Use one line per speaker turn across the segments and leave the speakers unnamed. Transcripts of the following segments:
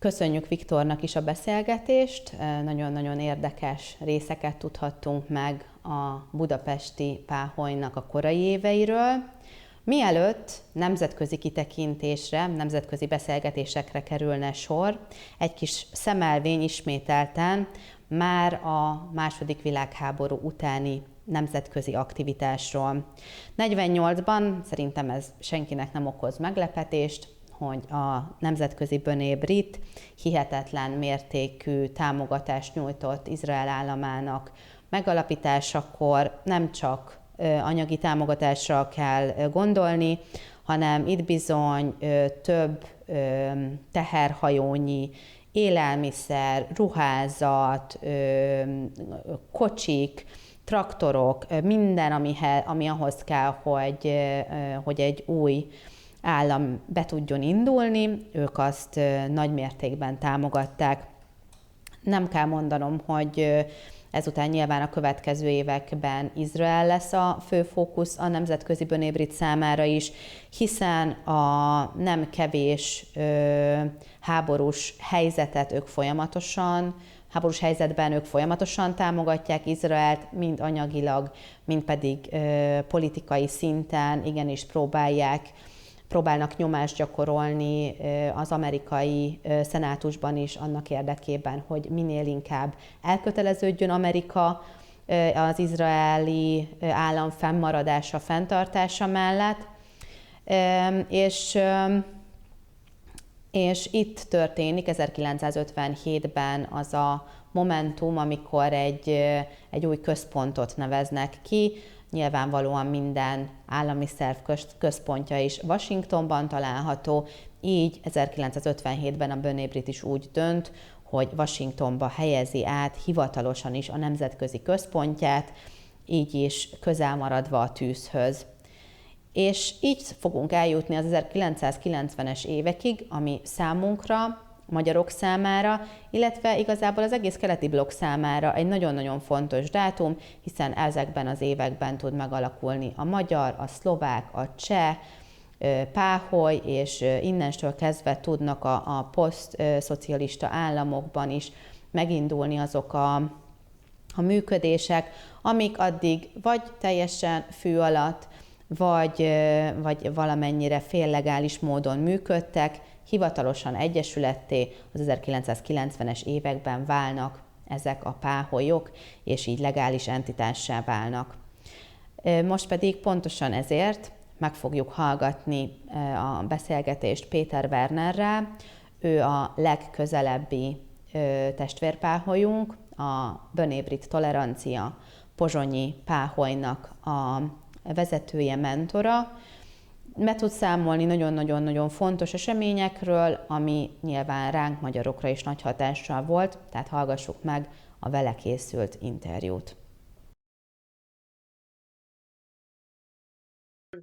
Köszönjük Viktornak is a beszélgetést, nagyon-nagyon érdekes részeket tudhattunk meg a budapesti Páholynak a korai éveiről. Mielőtt nemzetközi kitekintésre, nemzetközi beszélgetésekre kerülne sor, egy kis szemelvény ismételten már a II. Világháború utáni nemzetközi aktivitásról. 48-ban, szerintem ez senkinek nem okoz meglepetést, hogy a nemzetközi B'nai Brit hihetetlen mértékű támogatást nyújtott Izrael államának megalapításakor. Nem csak anyagi támogatásra kell gondolni, hanem itt bizony több teherhajónyi élelmiszer, ruházat, kocsik, traktorok, minden, ami ahhoz kell, hogy egy új állam be tudjon indulni, ők azt nagy mértékben támogatták. Nem kell mondanom, hogy ezután nyilván a következő években Izrael lesz a fő fókusz a nemzetközi B'nai Brit számára is, hiszen a nem kevés háborús helyzetben ők folyamatosan támogatják Izraelt, mind anyagilag, mind pedig politikai szinten, igenis próbálnak nyomást gyakorolni az amerikai szenátusban is annak érdekében, hogy minél inkább elköteleződjön Amerika az izraeli állam fennmaradása, fenntartása mellett. És itt történik 1957-ben az a momentum, amikor egy új központot neveznek ki. Nyilvánvalóan minden állami szerv központja is Washingtonban található, így 1957-ben a B'nai Brit is úgy dönt, hogy Washingtonba helyezi át hivatalosan is a nemzetközi központját, így is közel maradva a tűzhöz. És így fogunk eljutni az 1990-es évekig, ami számunkra, magyarok számára, illetve igazából az egész keleti blokk számára egy nagyon-nagyon fontos dátum, hiszen ezekben az években tud megalakulni a magyar, a szlovák, a cseh, Páholy, és innentől kezdve tudnak a posztszocialista államokban is megindulni azok a működések, amik addig vagy teljesen fű alatt, vagy valamennyire féllegális módon működtek, hivatalosan egyesületté az 1990-es években válnak ezek a páholyok, és így legális entitássá válnak. Most pedig pontosan ezért meg fogjuk hallgatni a beszélgetést Péter Wernerrel. Ő a legközelebbi testvérpáholyunk, a B'nai Brit Tolerancia pozsonyi páholynak a vezetője, mentora. Be tud számolni nagyon-nagyon fontos eseményekről, ami nyilván ránk, magyarokra is nagy hatással volt, tehát hallgassuk meg a vele készült interjút.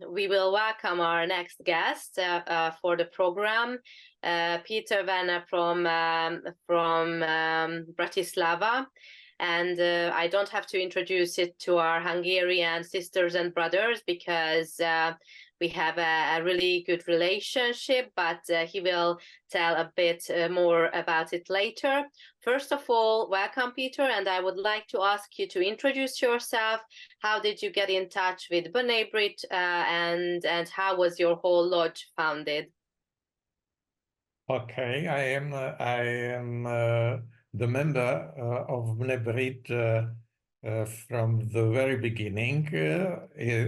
We will welcome our next guest for the program, Peter Werner from Bratislava. And I don't have to introduce it to our Hungarian sisters and brothers because we have a really good relationship, but he will tell a bit more about it later. First of all, welcome, Peter, and I would like to ask you to introduce yourself. How did you get in touch with B'nai Brit, and how was your whole lodge founded?
Okay, I am the member of B'nai Brit from the very beginning.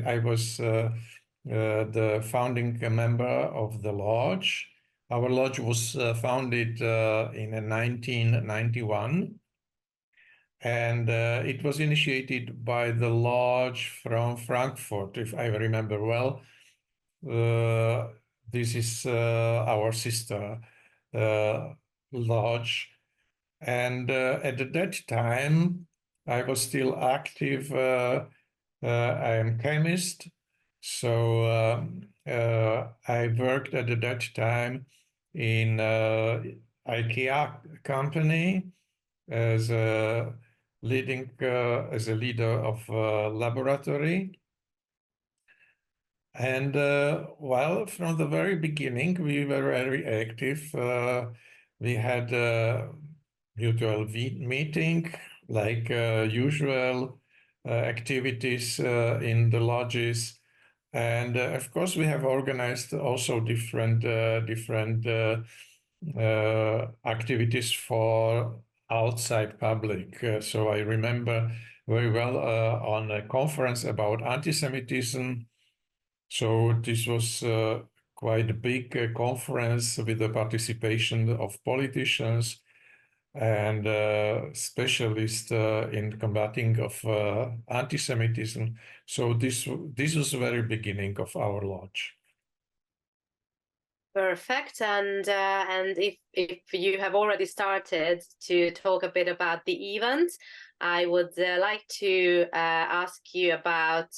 I was the founding member of the lodge. Our lodge was founded in 1991, and it was initiated by the lodge from Frankfurt, if I remember well. This is our sister lodge. And at that time, I was still active. I am chemist, so I worked at that time in IKEA company as a leader of laboratory. And well, from the very beginning, we were very active. we had a mutual meeting, like usual activities in the lodges. And of course, we have organized also different activities for outside public. So I remember very well on a conference about anti-Semitism. So this was quite a big conference with the participation of politicians and specialists in combating of anti-Semitism. So this was the very beginning of our lodge.
Perfect. And if you have already started to talk a bit about the event, I would like to ask you about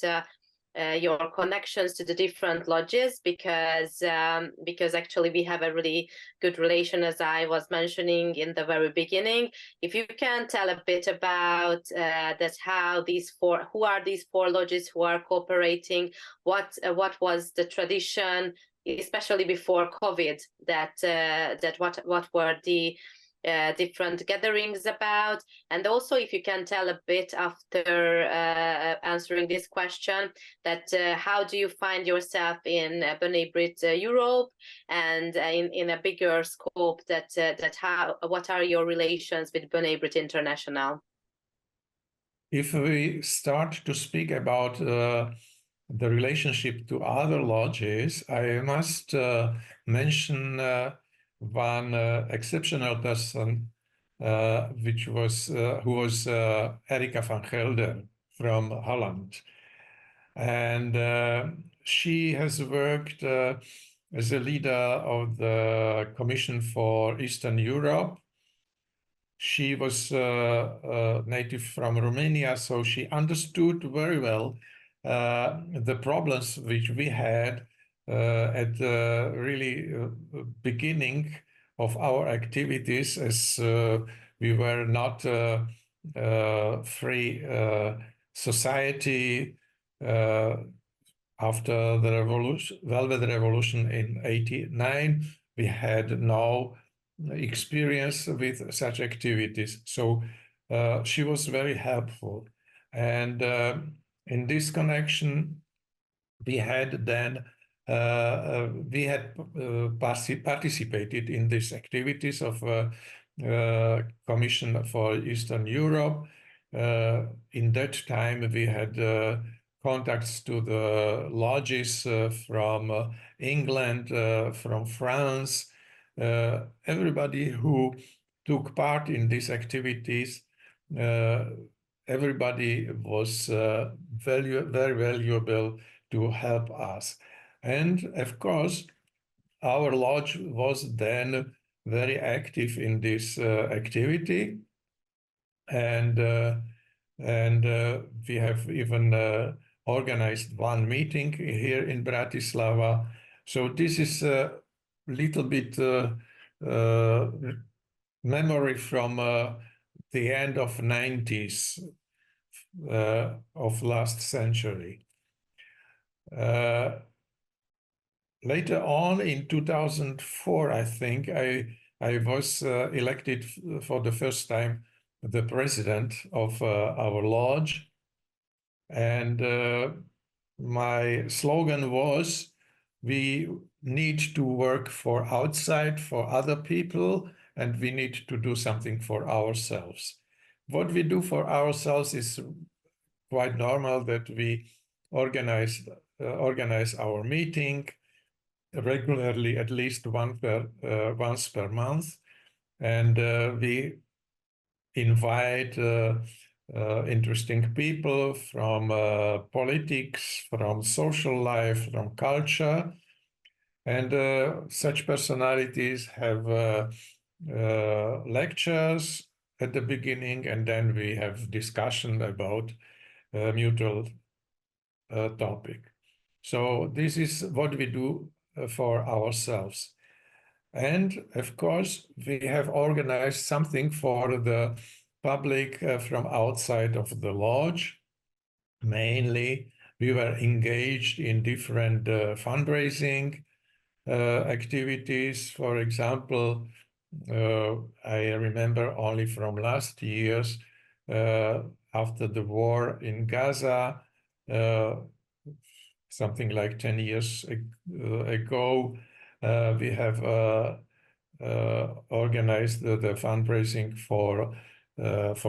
your connections to the different lodges, because actually we have a really good relation, as I was mentioning in the very beginning. If you can tell a bit about that, how who are these four lodges who are cooperating, what was the tradition, especially before COVID, what were the different gatherings about, and also if you can tell a bit after answering this question, that how do you find yourself in B'nai Brit Europe, and in a bigger scope, what are your relations with B'nai Brit International?
If we start to speak about the relationship to other lodges, I must mention one exceptional person, who was Erika van Gelder from Holland. And she has worked as a leader of the Commission for Eastern Europe. She was native from Romania, so she understood very well the problems which we had at the really beginning of our activities, as we were not free society after the revolution, Velvet Revolution in '89. We had no experience with such activities. So she was very helpful. And in this connection, we had then participated in these activities of Commission for Eastern Europe. In that time, we had contacts to the lodges from England, from France. Everybody who took part in these activities, everybody was very valuable to help us. And of course, our lodge was then very active in this activity. And we have even organized one meeting here in Bratislava. So this is a little bit memory from the end of 90s of last century. Later on in 2004, I think, I was elected for the first time the president of our lodge. And my slogan was, we need to work for outside, for other people, and we need to do something for ourselves. What we do for ourselves is quite normal, that we organize our meeting regularly, at least once per month, and we invite interesting people from politics, from social life, from culture, and such personalities have lectures at the beginning, and then we have discussion about mutual topic. So this is what we do for ourselves. And of course, we have organized something for the public from outside of the lodge. Mainly, we were engaged in different fundraising activities. For example, I remember only from last years, after the war in Gaza, something like 10 years ago, we have organized the fundraising for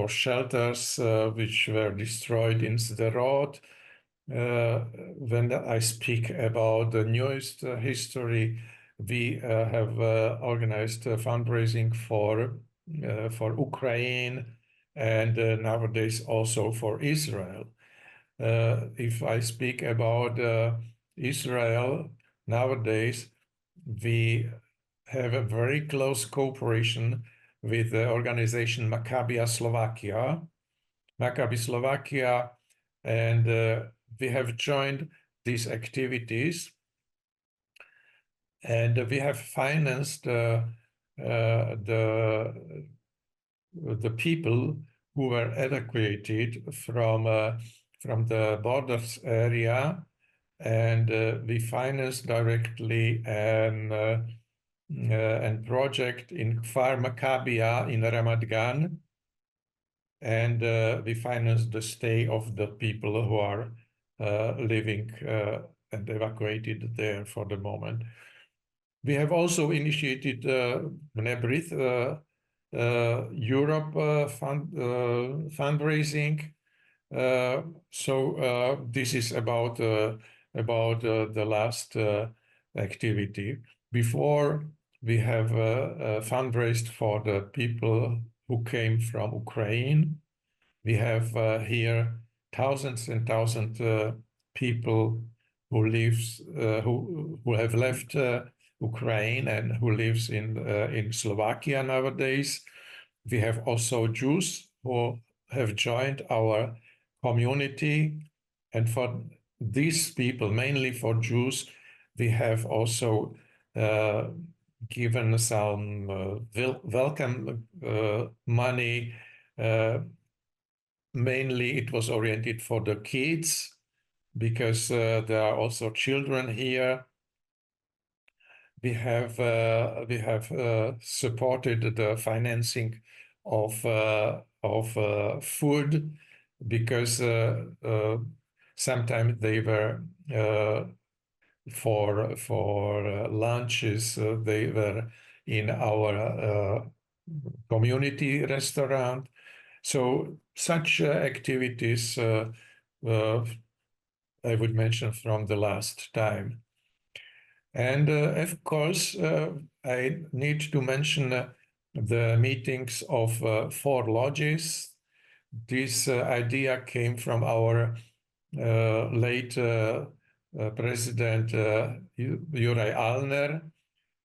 shelters which were destroyed in Sderot. When I speak about the newest history, we have organized fundraising for Ukraine and nowadays also for Israel. If I speak about Israel, nowadays we have a very close cooperation with the organization Maccabi Slovakia. Maccabi Slovakia, and we have joined these activities, and we have financed the people who were evacuated from the borders area, and we financed directly an project in Kfar Maccabia in Ramat Gan, and we financed the stay of the people who are living and evacuated there for the moment. We have also initiated Bnei Brit Europe fundraising. So this is about the last activity. Before, we have fundraised for the people who came from Ukraine. We have here thousands and thousands people who have left Ukraine and who lives in Slovakia nowadays. We have also Jews who have joined our community, and for these people, mainly for Jews, we have also given some welcome money. Mainly it was oriented for the kids, because there are also children here. We have supported the financing of food, because sometimes they were for lunches they were in our community restaurant. So such activities I would mention from the last time. And of course, I need to mention the meetings of 4 lodges. This idea came from our late President Juraj Alner,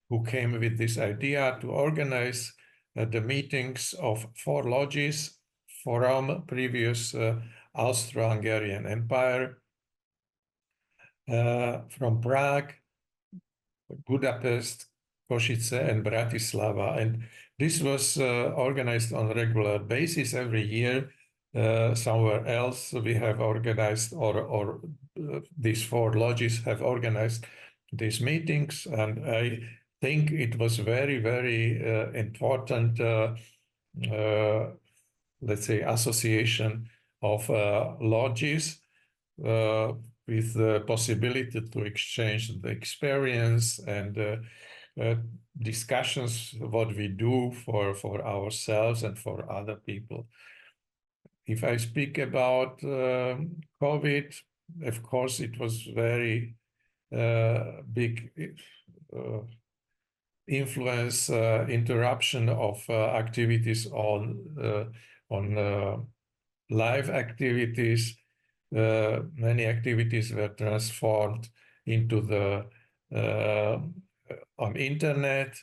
who came with this idea to organize the meetings of 4 lodges from previous Austro-Hungarian Empire, from Prague, Budapest, Košice, and Bratislava. And this was organized on a regular basis every year. Somewhere else we have organized, or these 4 lodges have organized these meetings. And I think it was very, very important, let's say, association of lodges with the possibility to exchange the experience and discussions what we do for ourselves and for other people. If I speak about COVID, of course, it was very big influence, interruption of activities on live activities. Many activities were transformed into the on internet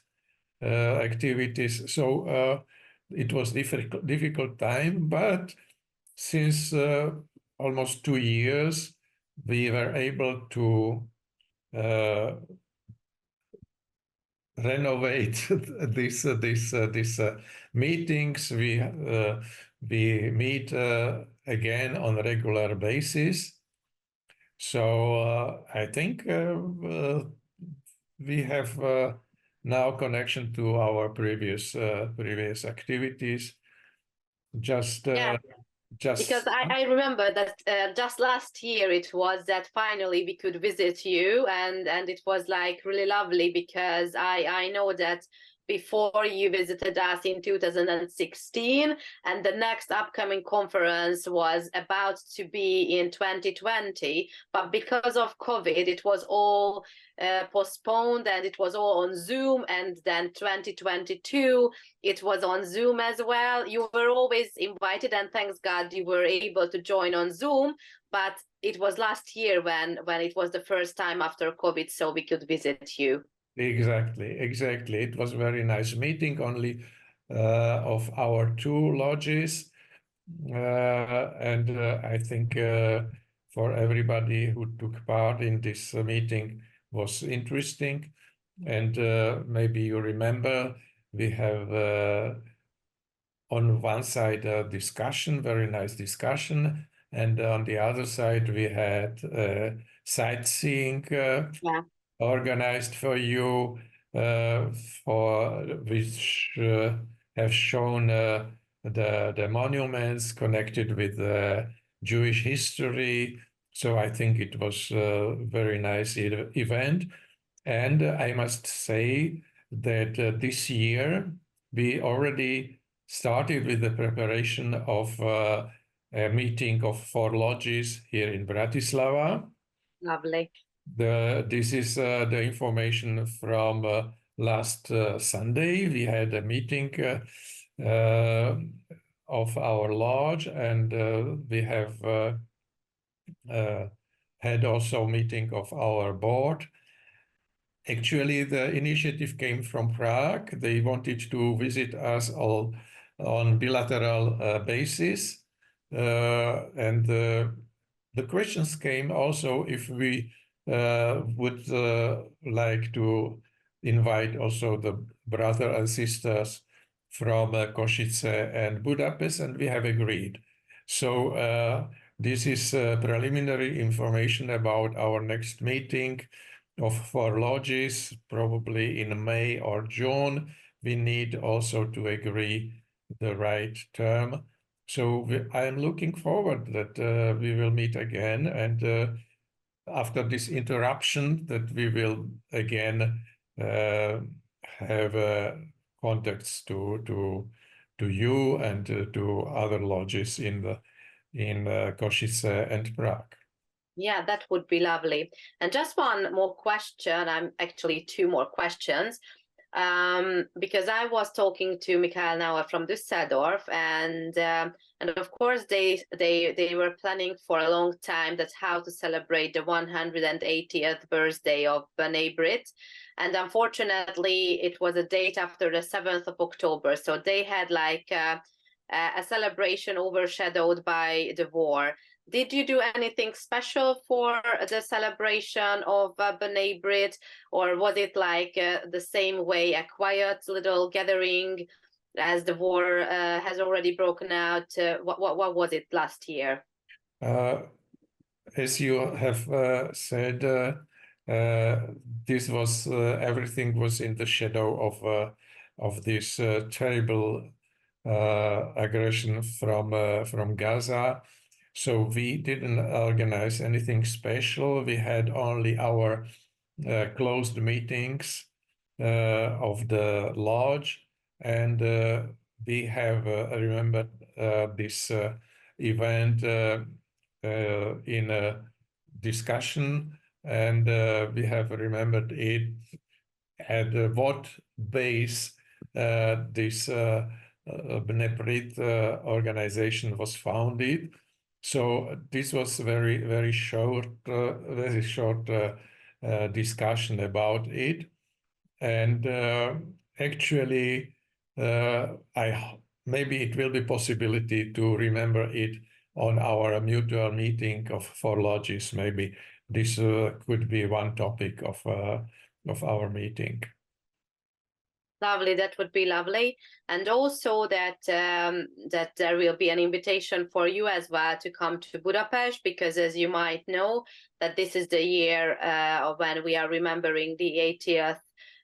activities. So it was difficult time, but since almost 2 years, we were able to renovate these meetings. We meet again on a regular basis. So I think we have now connection to our previous activities. Just
because I remember that just last year it was that finally we could visit you, and it was like really lovely, because I know that before you visited us in 2016, and the next upcoming conference was about to be in 2020, but because of COVID it was all postponed, and it was all on Zoom, and then 2022 it was on Zoom as well. You were always invited, and thanks God you were able to join on Zoom, but it was last year when it was the first time after COVID, so we could visit you.
Exactly. It was a very nice meeting, only of our two lodges, and I think for everybody who took part in this meeting was interesting. And maybe you remember we have on one side a discussion, very nice discussion, and on the other side we had sightseeing organized for you, for which have shown the monuments connected with Jewish history. So I think it was a very nice event. And I must say that this year we already started with the preparation of a meeting of 4 lodges here in Bratislava.
Lovely.
This is the information from last Sunday. We had a meeting of our lodge, and we have had also a meeting of our board. Actually, the initiative came from Prague. They wanted to visit us all on bilateral basis. And the questions came also if we would like to invite also the brothers and sisters from Košice and Budapest, and we have agreed. So this is preliminary information about our next meeting of 4 lodges, probably in May or June. We need also to agree the right term. So I am looking forward that we will meet again, and after this interruption, that we will again have contacts to you and to other lodges in Košice and Prague.
Yeah, that would be lovely. And just one more question. I'm actually 2 more questions. Because I was talking to Michael Nauer from Düsseldorf, and of course they were planning for a long time that's how to celebrate the 180th birthday of B'nai B'rith, and unfortunately it was a date after the 7th of October, so they had like a celebration overshadowed by the war. Did you do anything special for the celebration of B'nai B'rith, or was it like the same way, a quiet little gathering as the war has already broken out? What was it last year?
As you have said, this was everything was in the shadow of this terrible aggression from Gaza. So we didn't organize anything special. We had only our closed meetings of the lodge, and we have remembered this event in a discussion, and we have remembered it at what base this B'nai B'rith organization was founded. So this was very short discussion about it, and actually, maybe it will be possibility to remember it on our mutual meeting of 4 lodges. Maybe this could be one topic of our meeting.
Lovely, that would be lovely. And also that that there will be an invitation for you as well to come to Budapest, because as you might know, that this is the year when we are remembering the 80th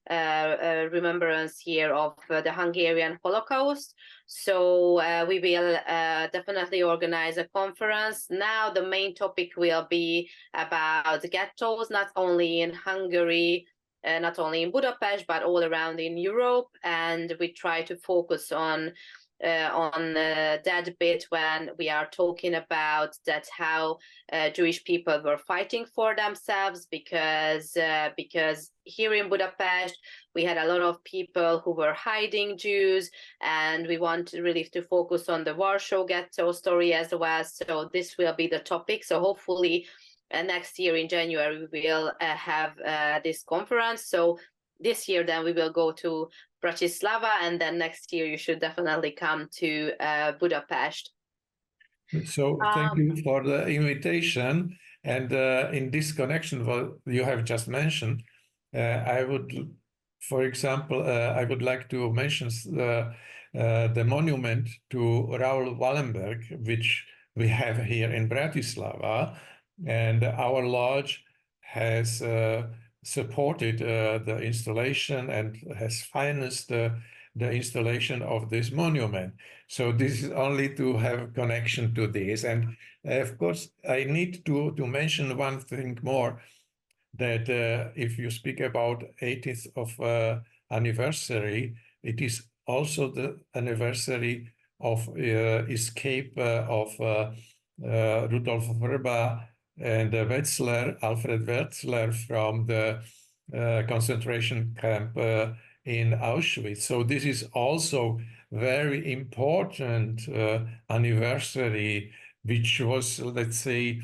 remembrance year of the Hungarian Holocaust. So we will definitely organize a conference. Now the main topic will be about ghettos, not only in Hungary, not only in Budapest, but all around in Europe. And we try to focus on that bit when we are talking about that how Jewish people were fighting for themselves, because here in Budapest we had a lot of people who were hiding Jews, and we want really to focus on the Warsaw Ghetto story as well. So this will be the topic. So hopefully next year in January we will have this conference. So this year then we will go to Bratislava, and then next year you should definitely come to Budapest.
So thank you for the invitation. And in this connection, what you have just mentioned, I would, for example, I would like to mention the monument to Raoul Wallenberg, which we have here in Bratislava. And our lodge has supported the installation and has financed the installation of this monument. So this is only to have connection to this. And of course, I need to mention one thing more, that if you speak about 80th of anniversary, it is also the anniversary of escape of Rudolf Vrba and Alfred Wetzler from the concentration camp in Auschwitz. So this is also very important anniversary, which was, let's say,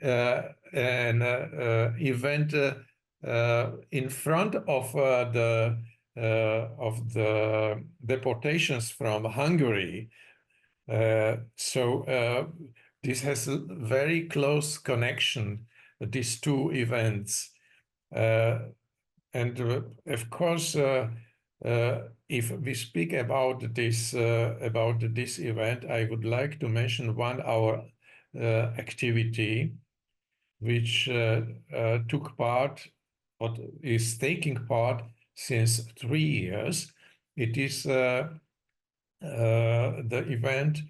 an event in front of the deportations from Hungary. So this has a very close connection, these two events. And of course, if we speak about this event, I would like to mention 1 hour activity which took part, or is taking part since 3 years. It is the event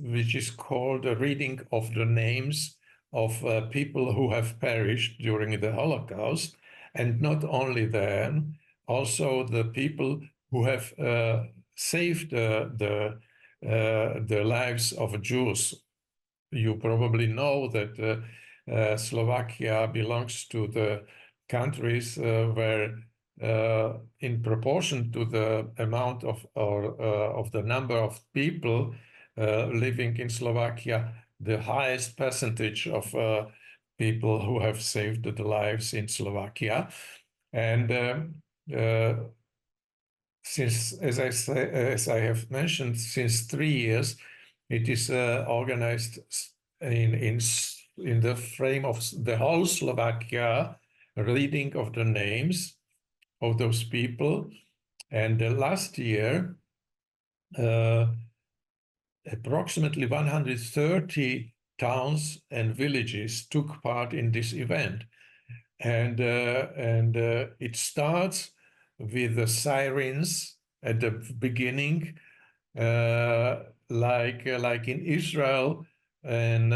which is called the reading of the names of people who have perished during the Holocaust, and not only them, also the people who have saved the lives of Jews. You probably know that Slovakia belongs to the countries where, in proportion to the amount of the number of people living in Slovakia, the highest percentage of people who have saved the lives in Slovakia. And since, as I have mentioned, since 3 years, it is organized in the frame of the whole Slovakia, reading of the names of those people. And last year, approximately 130 towns and villages took part in this event. And it starts with the sirens at the beginning, like in Israel and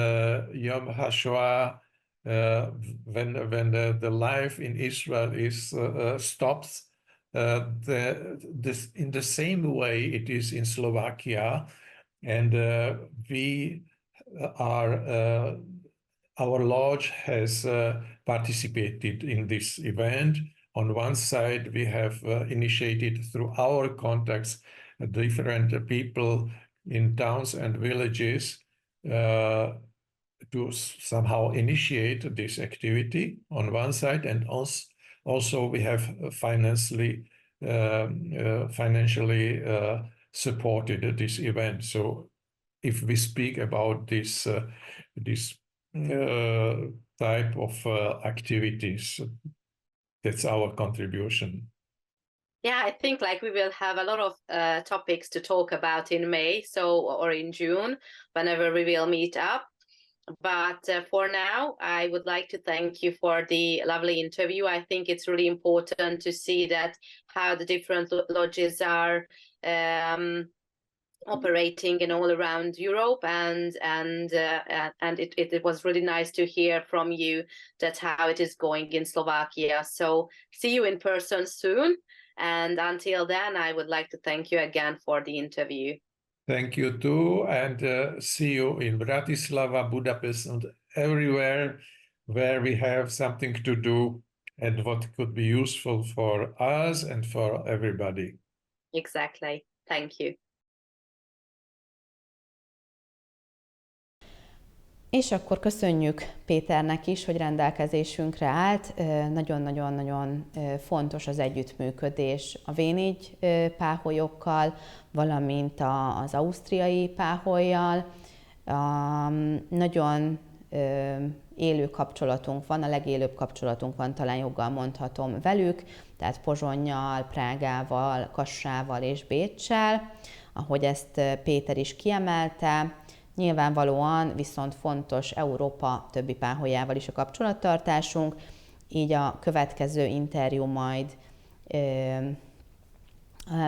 Yom HaShoah, when the life in Israel is stops. In the same way it is in Slovakia, and we are. Our lodge has participated in this event. On one side, we have initiated through our contacts different people in towns and villages to somehow initiate this activity on one side, and also we have financially supported this event. So if we speak about this type of activities, that's our contribution.
Yeah, I think like we will have a lot of topics to talk about in May, or in June, whenever we will meet up. But for now, I would like to thank you for the lovely interview. I think it's really important to see that how the different lodges are operating in all around Europe, and it was really nice to hear from you that how it is going in Slovakia. So see you in person soon, and until then, I would like to thank you again for the interview.
Thank you too, and see you in Bratislava, Budapest, and everywhere where we have something to do and what could be useful for us and for everybody.
Exactly. Thank you.
És akkor köszönjük Péternek is, hogy rendelkezésünkre állt. Nagyon-nagyon-nagyon fontos az együttműködés a V4 páholyokkal, valamint az ausztriai páhollyal. Nagyon élő kapcsolatunk van, a legélőbb kapcsolatunk van, talán joggal mondhatom velük, tehát Pozsonnyal, Prágával, Kassával és Béccsel, ahogy ezt Péter is kiemelte. Nyilvánvalóan viszont fontos Európa többi páholyával is a kapcsolattartásunk, így a következő interjú majd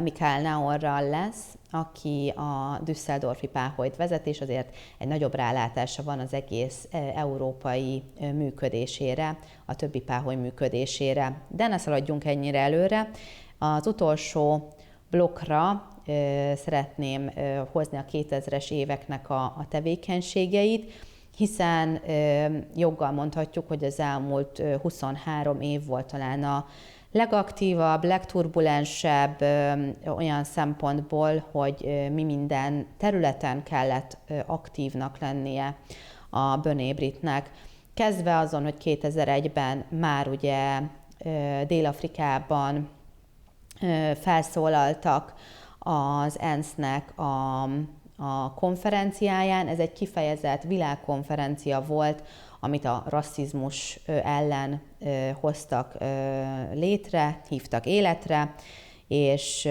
Michael Naorral lesz, aki a Düsseldorfi páholyt vezet, és azért egy nagyobb rálátása van az egész európai működésére, a többi páholy működésére. De ne szaladjunk ennyire előre. Az utolsó blokkra szeretném hozni a 2000-es éveknek a tevékenységeit, hiszen joggal mondhatjuk, hogy az elmúlt 23 év volt talán a legaktívabb, legturbulensebb olyan szempontból, hogy mi minden területen kellett aktívnak lennie a Bönébritnek. Kezdve azon, hogy 2001-ben már ugye Dél-Afrikában felszólaltak az ENSZ-nek a konferenciáján. Ez egy kifejezett világkonferencia volt, amit a rasszizmus ellen hoztak létre, hívtak életre, és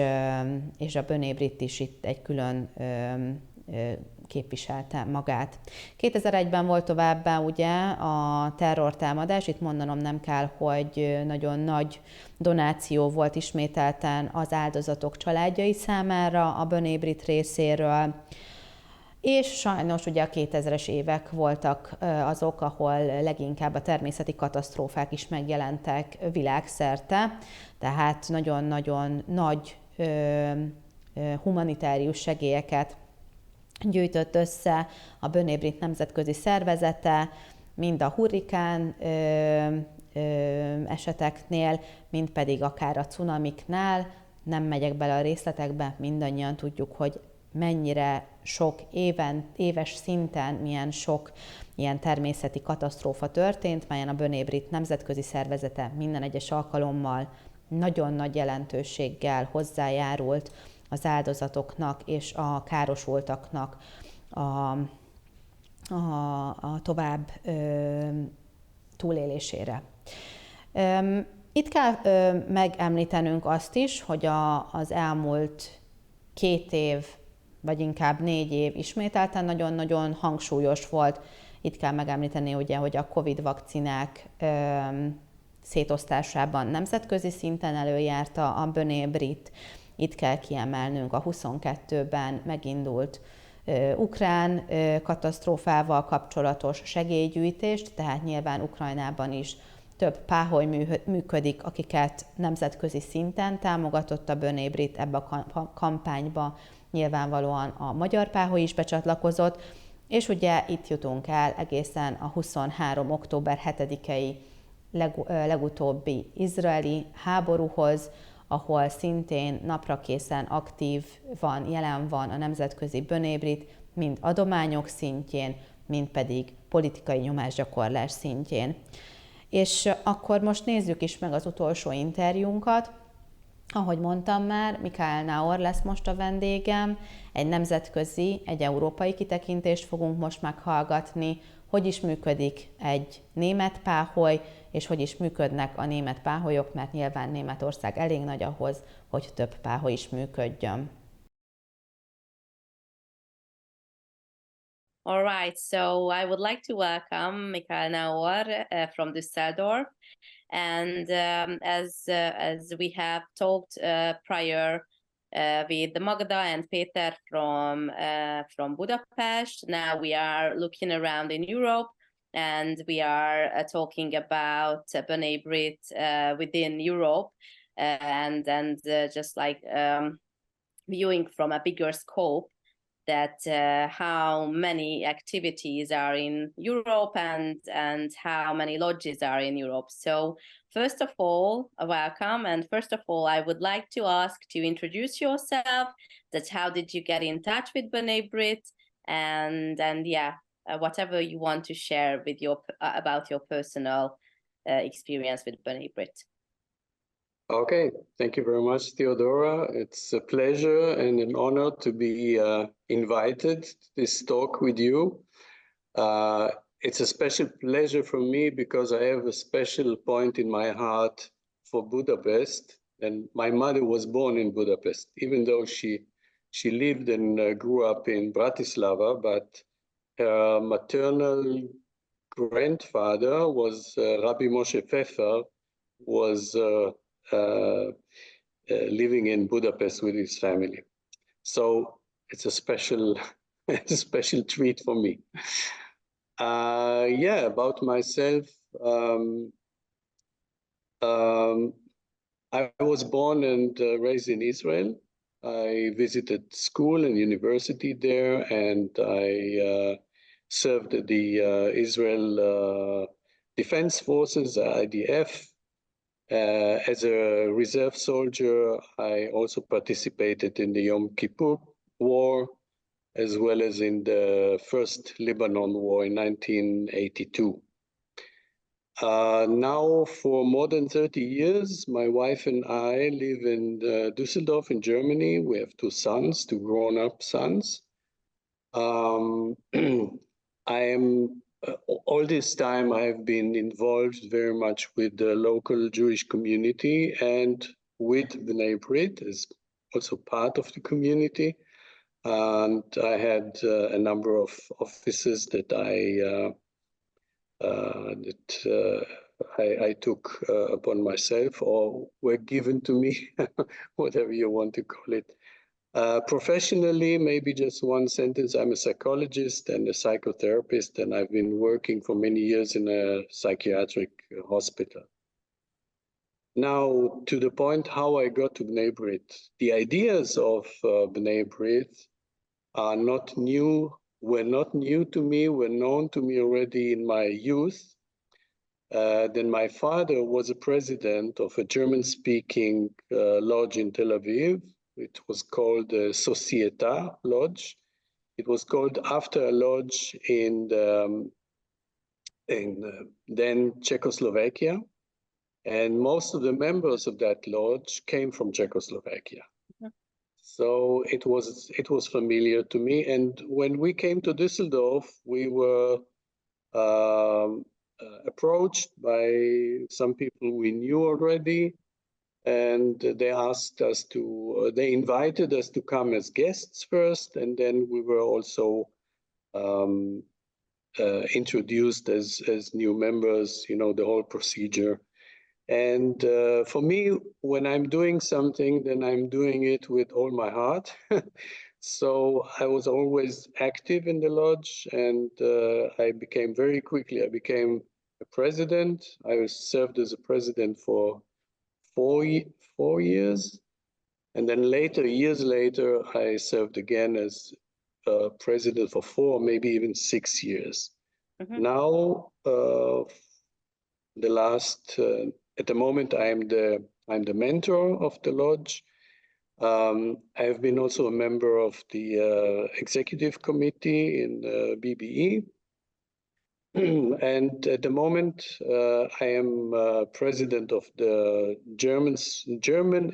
a Bönébrit is itt egy külön képviselte magát. 2001-ben volt továbbá ugye a terrortámadás, itt mondanom nem kell, hogy nagyon nagy donáció volt ismételten az áldozatok családjai számára a Bönébrit részéről, és sajnos ugye a 2000-es évek voltak azok, ahol leginkább a természeti katasztrófák is megjelentek világszerte, tehát nagyon-nagyon nagy humanitárius segélyeket gyűjtött össze a Bönébrit nemzetközi szervezete, mind a hurrikán eseteknél, mind pedig akár a cunamiknál. Nem megyek bele a részletekbe, mindannyian tudjuk, hogy mennyire sok éves szinten milyen sok ilyen természeti katasztrófa történt, melyen a Bönébrit nemzetközi szervezete minden egyes alkalommal nagyon nagy jelentőséggel hozzájárult az áldozatoknak és a károsultaknak a tovább túlélésére. Itt kell megemlítenünk azt is, hogy az elmúlt 2 év, vagy inkább 4 év ismételten nagyon-nagyon hangsúlyos volt. Itt kell megemlíteni, ugye, hogy a Covid vakcinák szétosztásában nemzetközi szinten előjárta a Bönébrit. Itt kell kiemelnünk a 22-ben megindult ukrán katasztrófával kapcsolatos segélygyűjtést, tehát nyilván Ukrajnában is több páholy működik, akiket nemzetközi szinten támogatott a Bönébrit ebbe a kampányba. Nyilvánvalóan a magyar páholy is becsatlakozott, és ugye itt jutunk el egészen a 23. október 7-i legutóbbi izraeli háborúhoz, ahol szintén naprakészen jelen van a nemzetközi Bönébrit, mind adományok szintjén, mind pedig politikai nyomásgyakorlás szintjén. És akkor most nézzük is meg az utolsó interjúnkat. Ahogy mondtam már, Michael Naor lesz most a vendégem, egy nemzetközi, egy európai kitekintést fogunk most meghallgatni, hogy is működik egy német páholy, és hogy is működnek a német páholyok, mert nyilván Németország elég nagy ahhoz, hogy több páholy is működjön.
All right, so I would like to welcome Michael Naor from Düsseldorf. And as we have talked prior with Magda and Peter from Budapest, now we are looking around in Europe, and we are talking about B'nai Brit within Europe, and just like viewing from a bigger scope that how many activities are in Europe and how many lodges are in Europe. So first of all, welcome. And first of all, I would like to ask to introduce yourself. That's how did you get in touch with B'nai Brit? And yeah, whatever you want to share with your about your personal experience with B'nai Brit.
Okay, thank you very much, Theodora. It's a pleasure and an honor to be invited to this talk with you. It's a special pleasure for me because I have a special point in my heart for Budapest. And my mother was born in Budapest, even though she lived and grew up in Bratislava, but her maternal grandfather was Rabbi Moshe Pfeffer, was living in Budapest with his family. So it's a special, a special treat for me. Yeah, about myself, I was born and raised in Israel. I visited school and university there, and I served the Israel Defense Forces, IDF. As a reserve soldier, I also participated in the Yom Kippur War, as well as in the First Lebanon War in 1982. Now, for more than 30 years, my wife and I live in Düsseldorf in Germany. We have two sons, two grown-up sons. I am all this time I have been involved very much with the local Jewish community and with B'nai Brit as also part of the community. And I had a number of offices that I took upon myself or were given to me, whatever you want to call it. Professionally, maybe just one sentence. I'm a psychologist and a psychotherapist, and I've been working for many years in a psychiatric hospital. Now, to the point how I got to B'nai Brit. The ideas of B'nai Brit are not new, were not new to me, were known to me already in my youth. Then my father was a president of a German-speaking lodge in Tel Aviv. It was called the Società Lodge. It was called after a lodge in then Czechoslovakia. And most of the members of that lodge came from Czechoslovakia. Mm-hmm. So it was familiar to me. And when we came to Düsseldorf, we were approached by some people we knew already. And they asked us to, they invited us to come as guests first, and then we were also introduced as new members, you know, the whole procedure. And for me, when I'm doing something, then I'm doing it with all my heart. So I was always active in the lodge, and I became very quickly, I became a president. I served as a president for 4 years. And then later, years later, I served again as president for 4, maybe even 6 years. Mm-hmm. Now, the last, at the moment, I'm the mentor of the lodge. I have been also a member of the executive committee in BBE. And at the moment, I am president of the German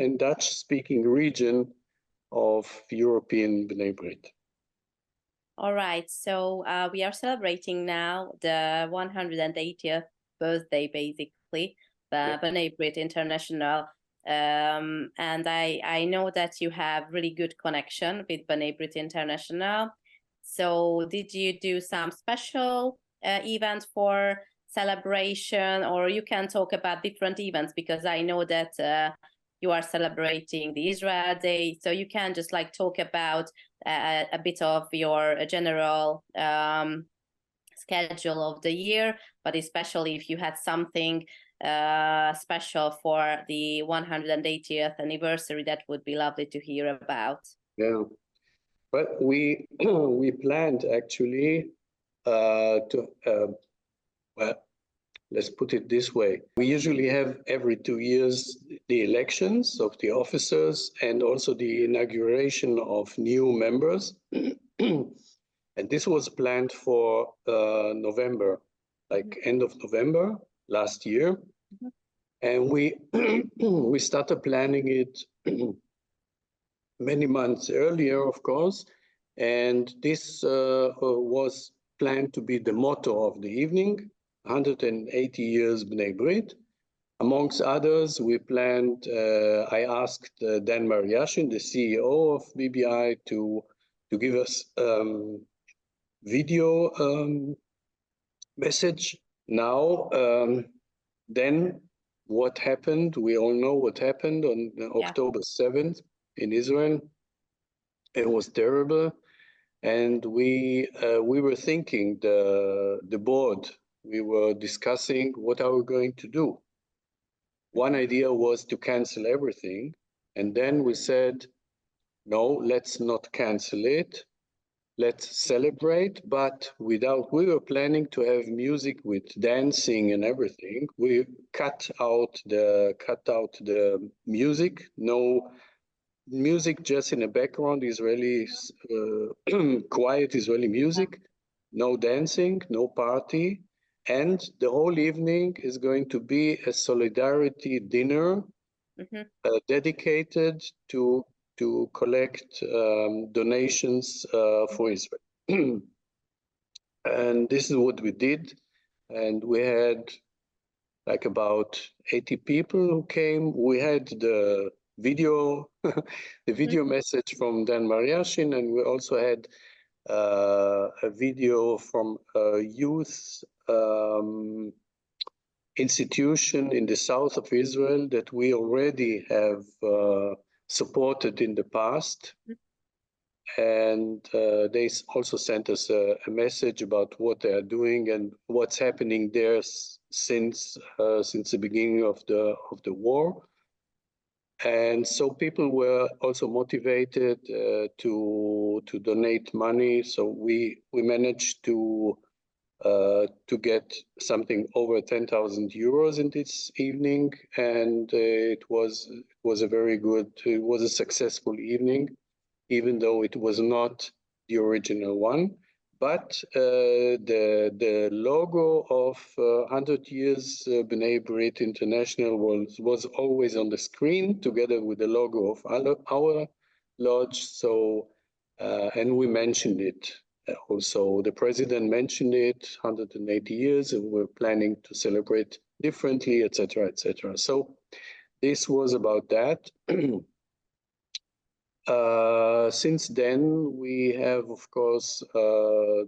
and Dutch-speaking region of European B'nai Brit.
All right, so we are celebrating now the 180th birthday, basically, B'nai Brit International. And I know that you have really good connection with B'nai Brit International. So did you do some special event for celebration, or you can talk about different events, because I know that you are celebrating the Israel Day, so you can just like talk about a bit of your general schedule of the year, but especially if you had something special for the 180th anniversary, that would be lovely to hear about.
Yeah, but we we planned actually well, let's put it this way. We usually have every 2 years the elections of the officers and also the inauguration of new members. And this was planned for November, like end of November last year. And we we started planning it many months earlier, of course. And this was planned to be the motto of the evening, 180 years Bnei Brit. Amongst others, we planned, I asked Dan Mariashin, the CEO of BBI, to give us video message now. Then what happened, we all know what happened on October 7th in Israel. It was terrible. And we were thinking, the board, we were discussing what are we going to do. One idea was to cancel everything. And then we said, no, let's not cancel it. Let's celebrate, but we were planning to have music with dancing and everything. We cut out the music, no music, just in the background, Israeli, quiet Israeli music, no dancing, no party. And the whole evening is going to be a solidarity dinner dedicated to collect donations for Israel. And this is what we did. And we had like about 80 people who came. We had the video, the video message from Dan Mariashin, and we also had a video from a youth institution in the south of Israel that we already have supported in the past. And they also sent us a message about what they are doing and what's happening there since the beginning of the war. And so people were also motivated to donate money. So we managed to get something over 10,000 euros in this evening, and it was a very good, it was a successful evening, even though it was not the original one. But the logo of 100 Years Bnei Brit International was always on the screen, together with the logo of our lodge. So, and we mentioned it. Also, the president mentioned it, 180 years, and we're planning to celebrate differently, etc., etc. So this was about that. Since then, we have, of course,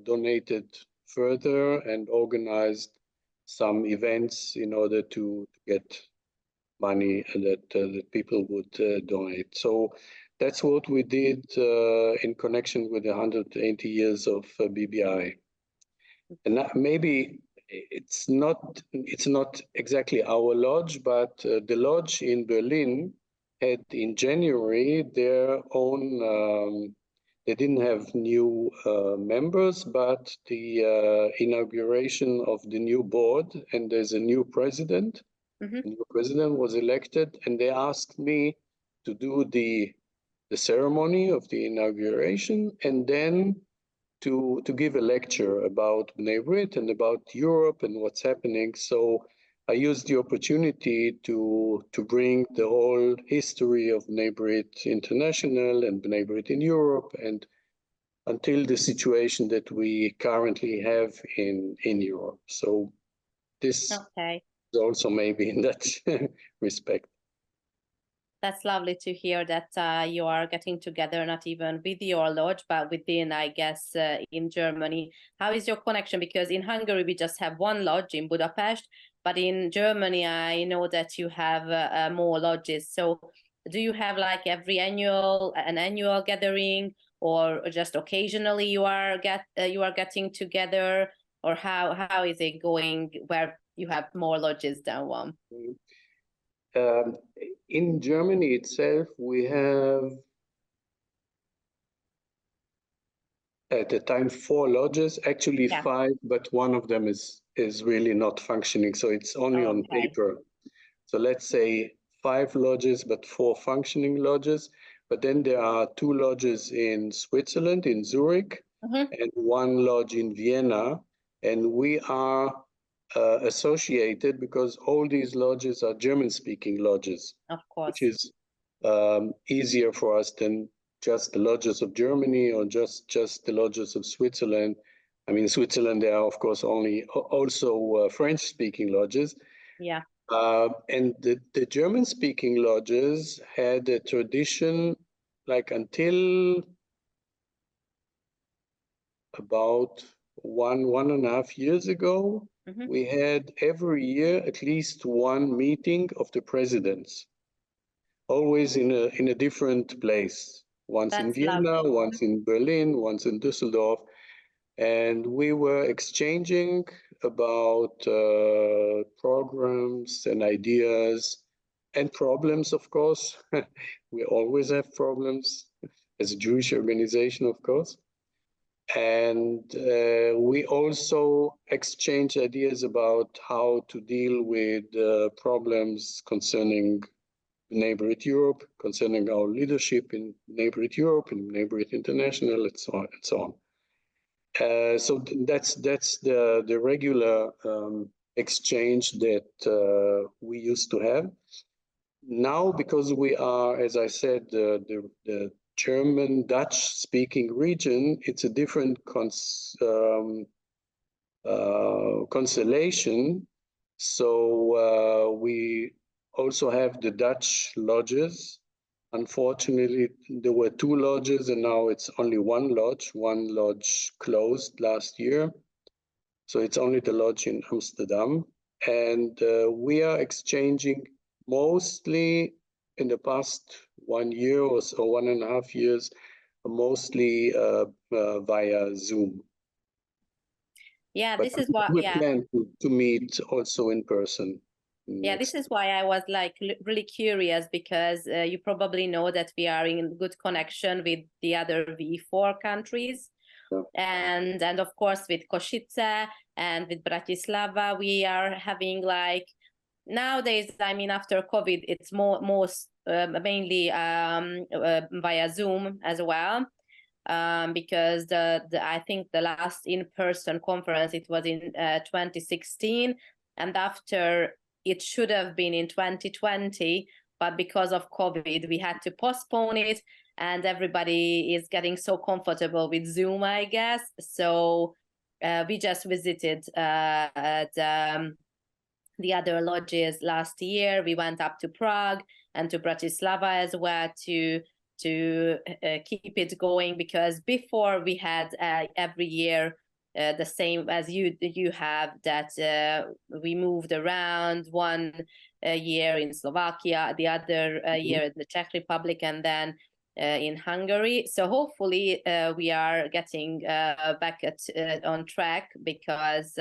donated further and organized some events in order to get money that people would donate. So that's what we did in connection with the 180 years of BBI. And maybe it's not exactly our lodge, but the lodge in Berlin had in January their own, they didn't have new members, but the inauguration of the new board, and there's a new president. The new president was elected, and they asked me to do the ceremony of the inauguration, and then to give a lecture about Bnei Brit and about Europe and what's happening. So I used the opportunity to bring the whole history of Bnei Brit International and Bnei Brit in Europe, and until the situation that we currently have in Europe. So this is also maybe in that respect.
That's lovely to hear that you are getting together, not even with your lodge, but within, I guess, in Germany. How is your connection? Because in Hungary, we just have one lodge in Budapest, but in Germany, I know that you have more lodges. So do you have like an annual gathering, or just occasionally you are getting together, or how is it going where you have more lodges than one?
In Germany itself, we have at the time 4 lodges, actually 5, but one of them is really not functioning, so it's only on paper. So let's say 5 lodges, but 4 functioning lodges. But then there are 2 lodges in Switzerland, in Zurich, and 1 lodge in Vienna, and we are associated because all these lodges are German-speaking lodges,
of course,
which is easier for us than just the lodges of Germany or just the lodges of Switzerland. I mean, Switzerland, there are of course also French-speaking lodges.
Yeah.
And the German-speaking lodges had a tradition, like until about one and a half years ago, we had every year at least 1 meeting of the presidents, always in a different place. Once in Vienna, once in Berlin, once in Düsseldorf. And we were exchanging about programs and ideas and problems, of course. We always have problems as a Jewish organization, of course. And we also exchange ideas about how to deal with problems concerning Neighborhood Europe, concerning our leadership in Neighborhood Europe, in Neighborhood International, and so on and so on. So that's the regular exchange that we used to have. Now, because we are, as I said, the German Dutch-speaking region, it's a different constellation. So we also have the Dutch lodges. Unfortunately, there were 2 lodges and now it's only 1 lodge. 1 lodge closed last year. So it's only the lodge in Amsterdam. And we are exchanging mostly in the past 1 year or so, 1.5 years, mostly via Zoom.
Yeah,
but
this is what
we plan to meet also in person.
Yeah, this is why I was like really curious, because you probably know that we are in good connection with the other V4 countries. And of course with Košice and with Bratislava, we are having like nowadays, I mean, after COVID, it's mainly via Zoom as well. Because I think the last in-person conference, it was in 2016, and after it should have been in 2020, but because of COVID, we had to postpone it, and everybody is getting so comfortable with Zoom, I guess. So we just visited the other lodges last year. We went up to Prague and to Bratislava as well to keep it going, because before we had every year the same as you have, that we moved around 1 year in Slovakia, the other year in the Czech Republic, and then in Hungary. So hopefully we are getting back on track, because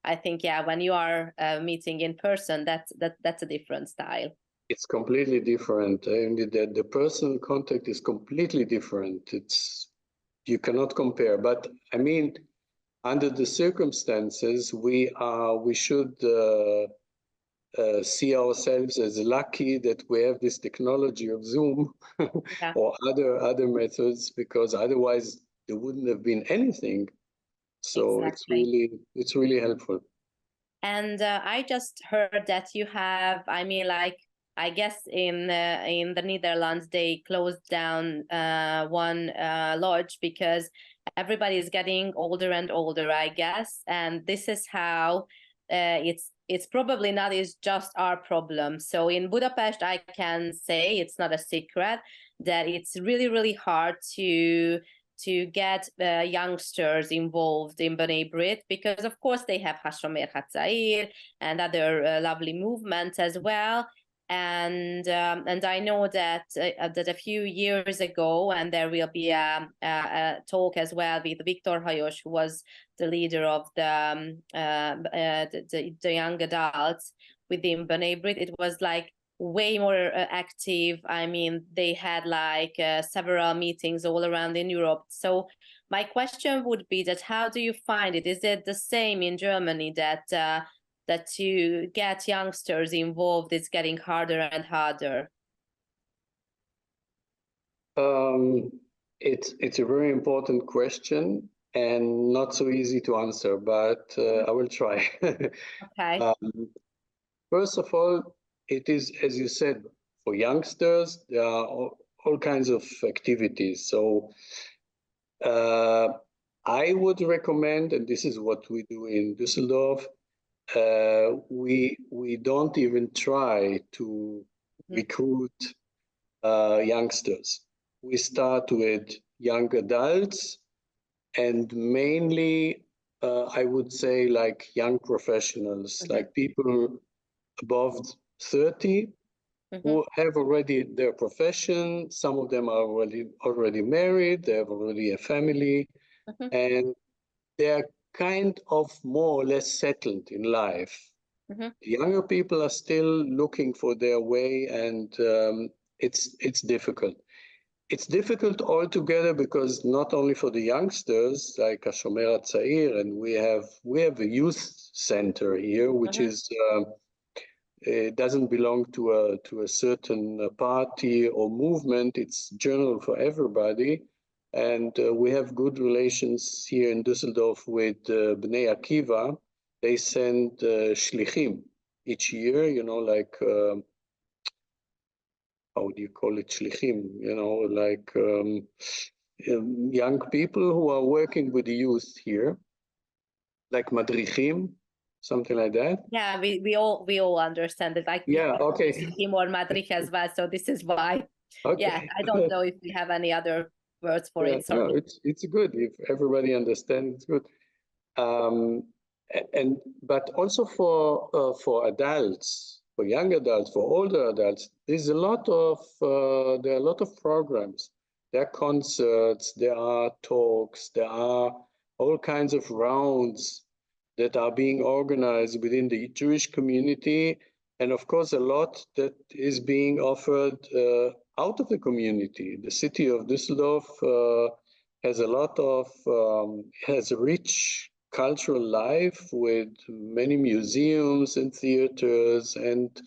I think when you are meeting in person, that's a different style.
It's completely different. And the personal contact is completely different. You cannot compare. But I mean, under the circumstances, we should see ourselves as lucky that we have this technology of Zoom or other methods, because otherwise there wouldn't have been anything. So it's really helpful.
And I just heard that you have, I mean, like, I guess in the Netherlands, they closed down 1 lodge because everybody is getting older and older, I guess. And this is how it's probably not is just our problem. So in Budapest, I can say it's not a secret that it's really, really hard to get youngsters involved in B'nai B'rith, because of course they have Hashomer Hatzair and other lovely movements as well. And I know that that a few years ago, and there will be a talk as well with Viktor Hajos, who was the leader of the young adults within B'nai B'rith. It was like way more active. I mean, they had like several meetings all around in Europe. So my question would be that how do you find it? Is it the same in Germany that that to get youngsters involved is getting harder and harder?
It's a very important question and not so easy to answer, but I will try.
Okay.
First of all, it is, as you said, for youngsters, there are all kinds of activities. So I would recommend, and this is what we do in Düsseldorf, we don't even try to recruit youngsters. We start with young adults, and mainly I would say like young professionals, like people above 30 who have already their profession. Some of them are already married, they have already a family, and they're kind of more or less settled in life. Younger people are still looking for their way, and it's difficult. It's difficult altogether because not only for the youngsters like Hashomer Hatzair, and we have a youth center here, which is it doesn't belong to a certain party or movement. It's general for everybody. And we have good relations here in Düsseldorf with Bnei Akiva. They send shlichim each year, you know, like, how do you call it, shlichim? You know, like young people who are working with the youth here, like madrichim, something like that.
Yeah, we all understand it. Like,
yeah, okay.
Shlichim or madrich as well. So this is why.
Okay.
Yeah, I don't know if we have any other words for it. Sorry.
No, it's good if everybody understands. It's good, but also for adults, for young adults, for older adults, there's a lot of there are a lot of programs. There are concerts, there are talks, there are all kinds of rounds that are being organized within the Jewish community, and of course a lot that is being offered out of the community. The city of Düsseldorf has a lot of, has a rich cultural life with many museums and theaters and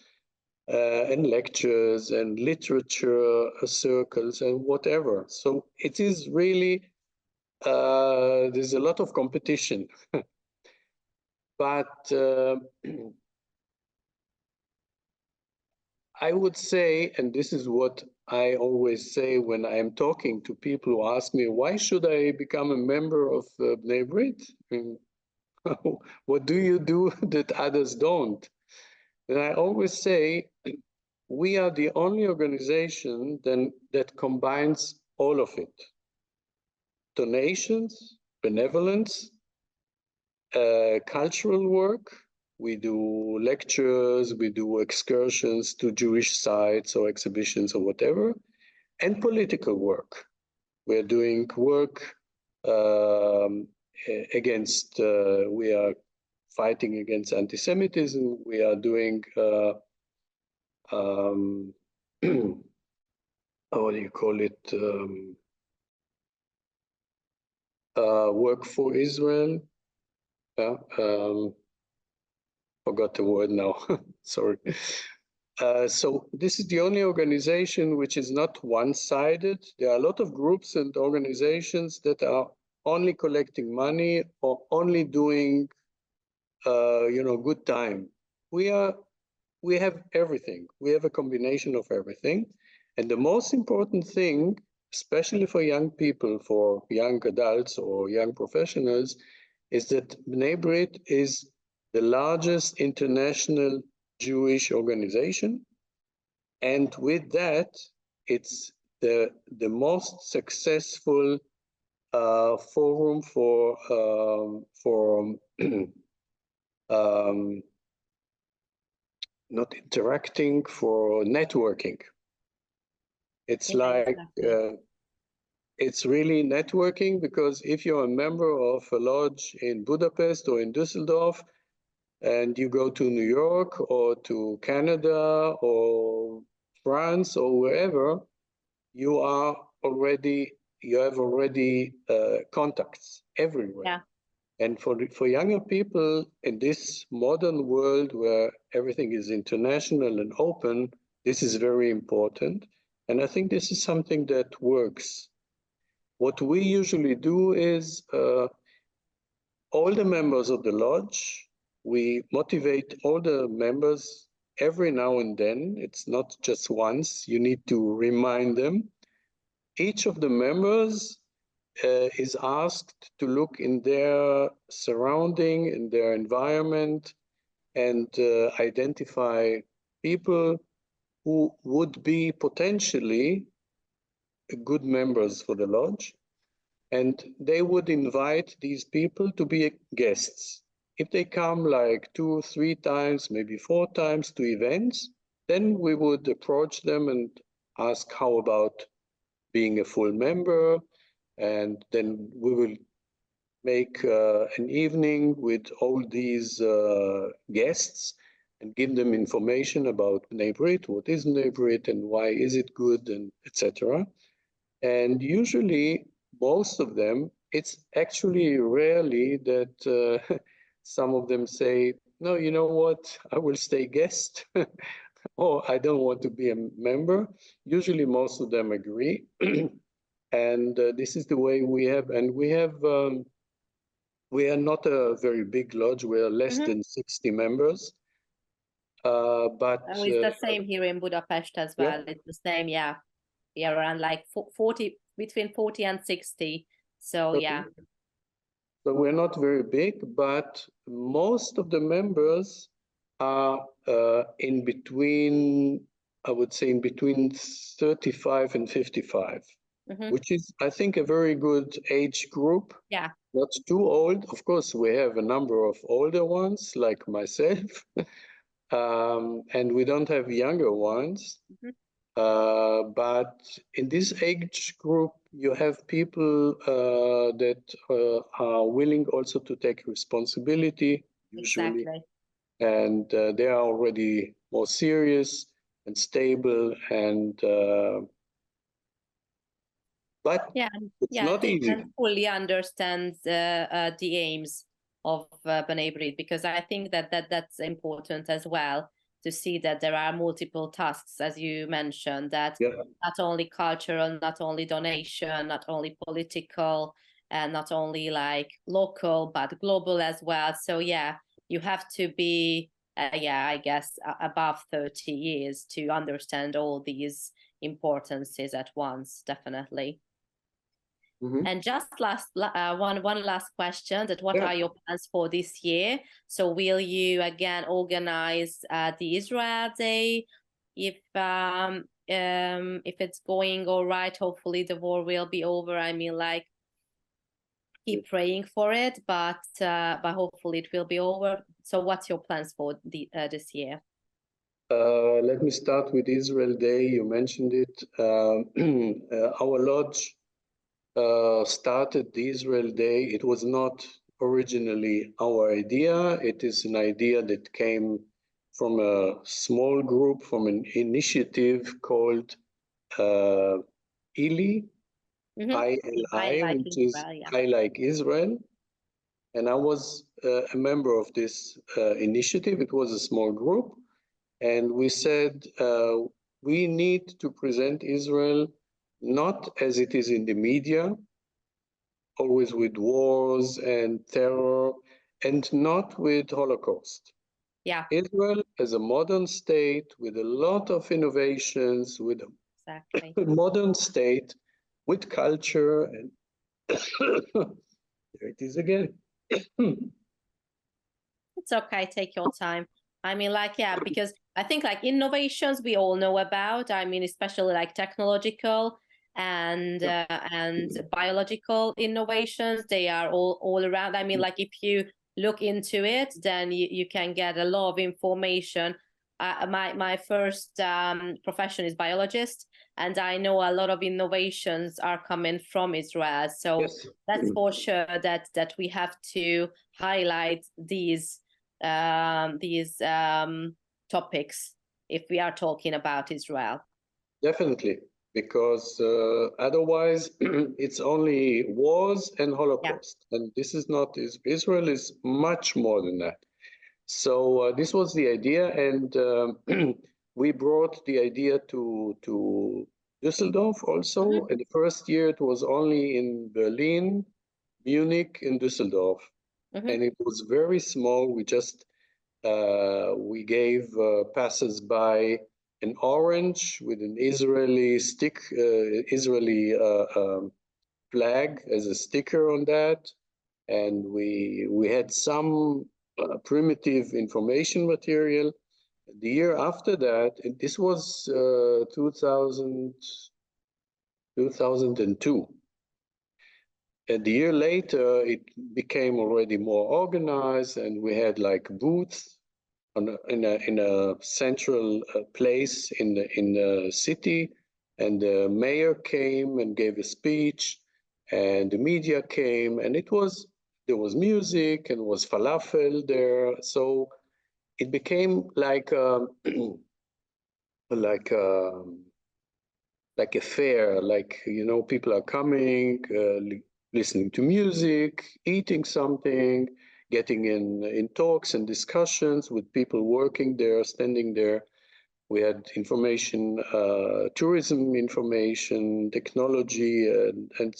lectures and literature circles and whatever. So it is really, there's a lot of competition. But I would say, and this is what I always say when I'm talking to people who ask me, why should I become a member of B'nai B'rith? What do you do that others don't? And I always say, we are the only organization that combines all of it. Donations, benevolence, cultural work. We do lectures, we do excursions to Jewish sites or exhibitions or whatever, and political work. We're doing work against, we are fighting against anti-Semitism. We are doing, how do you call it, work for Israel. Forgot the word now, sorry. So this is the only organization which is not one-sided. There are a lot of groups and organizations that are only collecting money or only doing, good time. We have everything. We have a combination of everything. And the most important thing, especially for young people, for young adults or young professionals, is that B'nai B'rith is the largest international Jewish organization. And with that, it's the most successful forum for not interacting, for networking. It's like, it's really networking, because if you're a member of a lodge in Budapest or in Düsseldorf, and you go to New York or to Canada or France or wherever, you have already contacts everywhere.
Yeah.
And for younger people in this modern world where everything is international and open, this is very important. And I think this is something that works. What we usually do is all the members of the lodge, we motivate all the members every now and then. It's not just once. You need to remind them. Each of the members is asked to look in their surrounding, in their environment, and identify people who would be potentially good members for the lodge. And they would invite these people to be guests. If they come like 2, 3 times, maybe 4 times to events, then we would approach them and ask how about being a full member. And then we will make an evening with all these guests and give them information about Bnei Brit, what is Bnei Brit and why is it good, and etc. And usually, most of them, it's actually rarely that some of them say, no, you know what, I will stay guest, or I don't want to be a member. Usually most of them agree. And this is the way we have, and we are not a very big lodge, we are less than 60 members. But
it's the same here in Budapest as well. Yeah. It's the same, yeah. We are around like 40, between 40 and 60. So, okay. Yeah.
So we're not very big, but most of the members are in between, I would say, in between 35 and 55, which is, I think, a very good age group.
Yeah.
Not too old. Of course, we have a number of older ones, like myself, and we don't have younger ones. But in this age group, you have people that are willing also to take responsibility, usually.
Exactly.
And they are already more serious and stable, and but it's not easy.
And fully understands the aims of Bnei Brit, because I think that's important as well, to see that there are multiple tasks, as you mentioned, that not only cultural, not only donation, not only political, and not only like local, but global as well. So yeah, you have to be, I guess, above 30 years to understand all these importances at once, definitely. And just one last question, that what are your plans for this year? So will you again organize the Israel Day? If it's going all right, hopefully the war will be over. I mean, like, keep praying for it, but hopefully it will be over. So what's your plans for this year?
Let me start with Israel Day. You mentioned it. Our lodge started the Israel Day. It was not originally our idea. It is an idea that came from a small group, from an initiative called ILI, I-L-I, which is I Like Israel. And I was a member of this initiative. It was a small group. And we said, we need to present Israel not as it is in the media, always with wars and terror, and not with Holocaust.
Yeah.
Israel as a modern state with a lot of innovations, with a modern state, with culture, and there it is again.
It's okay, take your time. I mean, like, yeah, because I think like innovations we all know about. I mean, especially like technological and biological innovations, they are all around. I mean, like if you look into it, then you can get a lot of information. My first profession is biologist, and I know a lot of innovations are coming from Israel. So
Yes.
that's for sure that we have to highlight these topics if we are talking about Israel.
Definitely, because otherwise it's only wars and Holocaust, and this is not. Israel is much more than that. So this was the idea, and we brought the idea to Düsseldorf also.
Mm-hmm.
In the first year, it was only in Berlin, Munich, and Düsseldorf,
Mm-hmm.
and it was very small. We gave passers-by an orange with an Israeli flag as a sticker on that, and we had some primitive information material. The year after that, and this was 2002. And the year later, it became already more organized, and we had like booths in a central place in the city, and the mayor came and gave a speech, and the media came, and there was music and was falafel there, so it became like like a fair, like people are coming, listening to music, eating something, getting in talks and discussions with people working there, standing there. We had information, tourism information, technology, and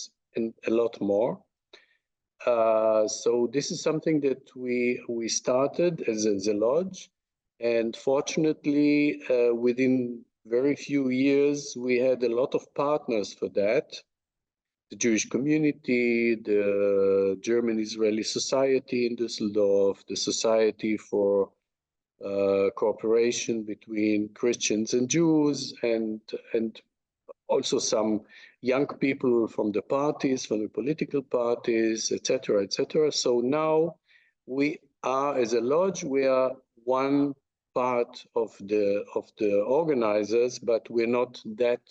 a lot more. So this is something that we started as a lodge, and fortunately, within very few years, we had a lot of partners for that. The Jewish community, the German-Israeli Society in Düsseldorf, the Society for Cooperation between Christians and Jews, and also some young people from the parties, from the political parties, etc., etc. So now we are, as a lodge, we are one part of the organizers, but we're not that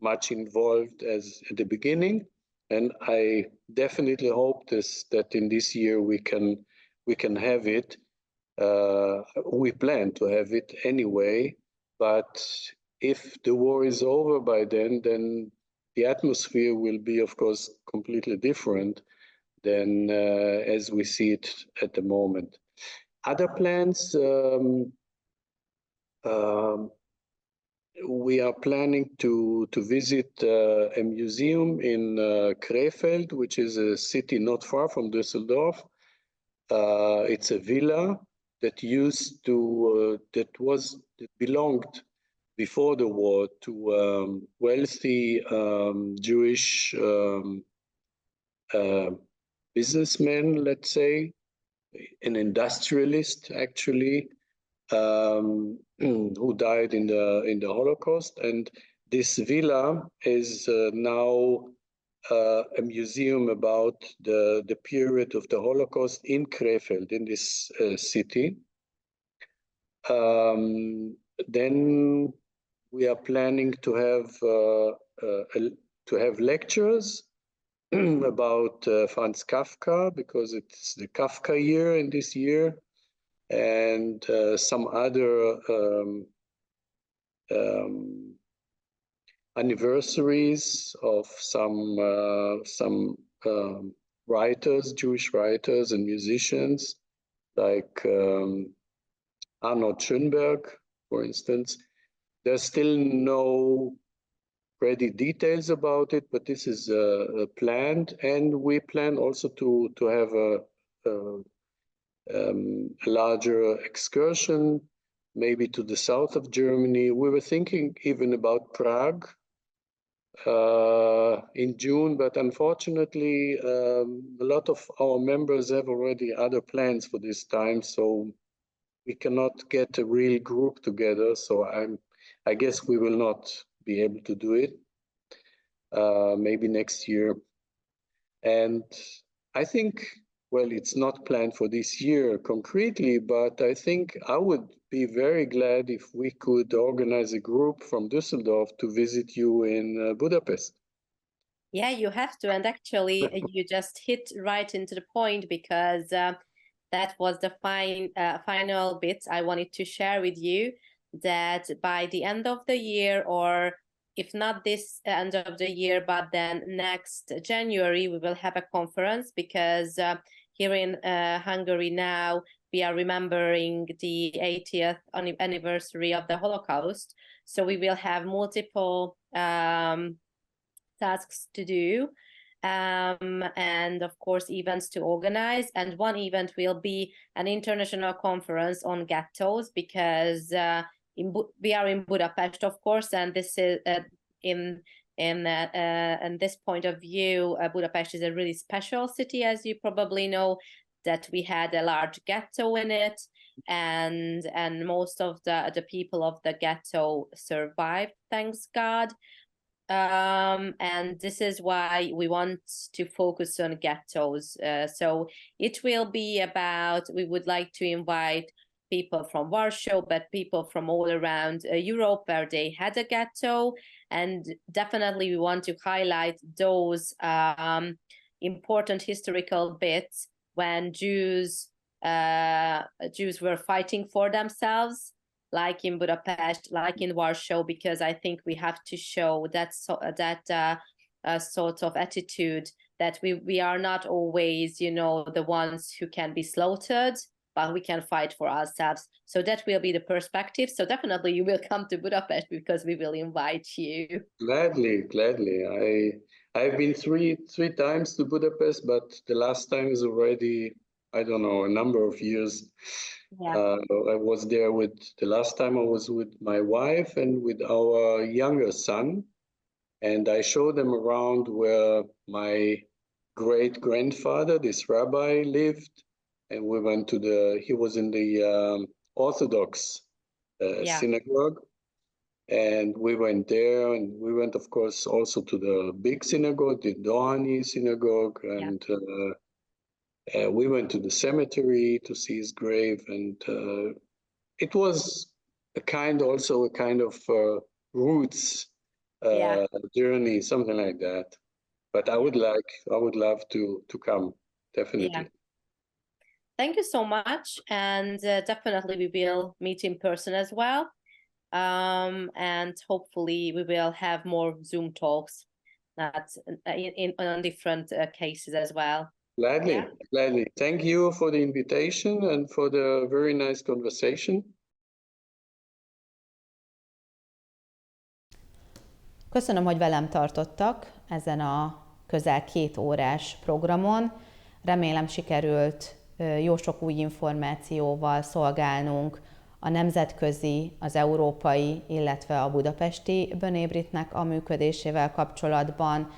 much involved as at the beginning. And I definitely hope that in this year we can have it. We plan to have it anyway, but if the war is over by then the atmosphere will be, of course, completely different than as we see it at the moment. Other plans, we are planning to visit a museum in Krefeld, which is a city not far from Düsseldorf. It's a villa that belonged before the war to wealthy Jewish businessman, let's say, an industrialist actually, who died in the Holocaust. And this villa is now a museum about the period of the Holocaust in Krefeld, in this city. Then we are planning to have lectures about Franz Kafka, because it's the Kafka year in this year, and some other anniversaries of some writers, Jewish writers and musicians, like Arnold Schönberg, for instance. There's still no ready details about it, but this is planned, and we plan also to have a larger excursion, maybe to the south of Germany. We were thinking even about Prague, in June, but unfortunately, a lot of our members have already other plans for this time, so we cannot get a real group together. So I guess we will not be able to do it. Maybe next year. And I think, well, it's not planned for this year concretely, but I think I would be very glad if we could organize a group from Düsseldorf to visit you in Budapest.
Yeah, you have to. And actually, you just hit right into the point, because that was the final bit I wanted to share with you, that by the end of the year, or if not this end of the year, but then next January, we will have a conference, because here in Hungary now, we are remembering the 80th anniversary of the Holocaust. So we will have multiple tasks to do, and of course events to organize. And one event will be an international conference on ghettos, because we are in Budapest, of course, and this is in this point of view, Budapest is a really special city, as you probably know, that we had a large ghetto in it, and most of the people of the ghetto survived, thanks God. And this is why we want to focus on ghettos. So it will be about, we would like to invite people from Warsaw, but people from all around Europe where they had a ghetto. And definitely we want to highlight those important historical bits when Jews were fighting for themselves, like in Budapest, like in Warsaw, because I think we have to show that sort of attitude, that we are not always, the ones who can be slaughtered, but we can fight for ourselves. So that will be the perspective. So definitely you will come to Budapest, because we will invite you.
Gladly. I've been three times to Budapest, but the last time is already, I don't know, a number of years.
Yeah.
I was there the last time I was with my wife and with our younger son, and I showed them around where my great grandfather, this rabbi, lived, and we went to he was in the Orthodox synagogue, and we went there, and we went, of course, also to the big synagogue, the Dohani synagogue, and we went to the cemetery to see his grave, and it was a kind of roots journey, something like that. But I would love to come, definitely.
Yeah. Thank you so much, and definitely we will meet in person as well, and hopefully we will have more Zoom talks that on different cases as well.
Gladly. Thank you for the invitation and for the very nice conversation.
Köszönöm, hogy velem tartottak ezen a közel 2 órás programon. Remélem sikerült jó sok új információval szolgálnunk a nemzetközi, az európai, illetve a budapesti Bönébritnek a működésével kapcsolatban.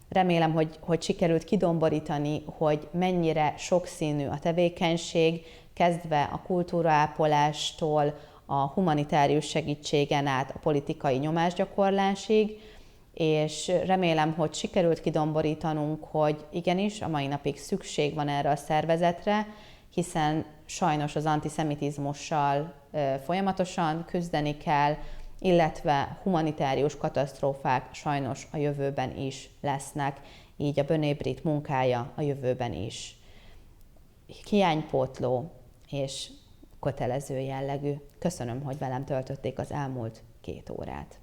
Remélem, hogy sikerült kidomborítani, hogy mennyire sokszínű a tevékenység, kezdve a kultúraápolástól, a humanitárius segítségen át a politikai nyomásgyakorlásig, és remélem, hogy sikerült kidomborítanunk, hogy igenis a mai napig szükség van erre a szervezetre, hiszen sajnos az antiszemitizmussal folyamatosan küzdeni kell, illetve humanitárius katasztrófák sajnos a jövőben is lesznek, így a Bönébrit munkája a jövőben is hiánypótló és kötelező jellegű. Köszönöm, hogy velem töltötték az elmúlt 2 órát.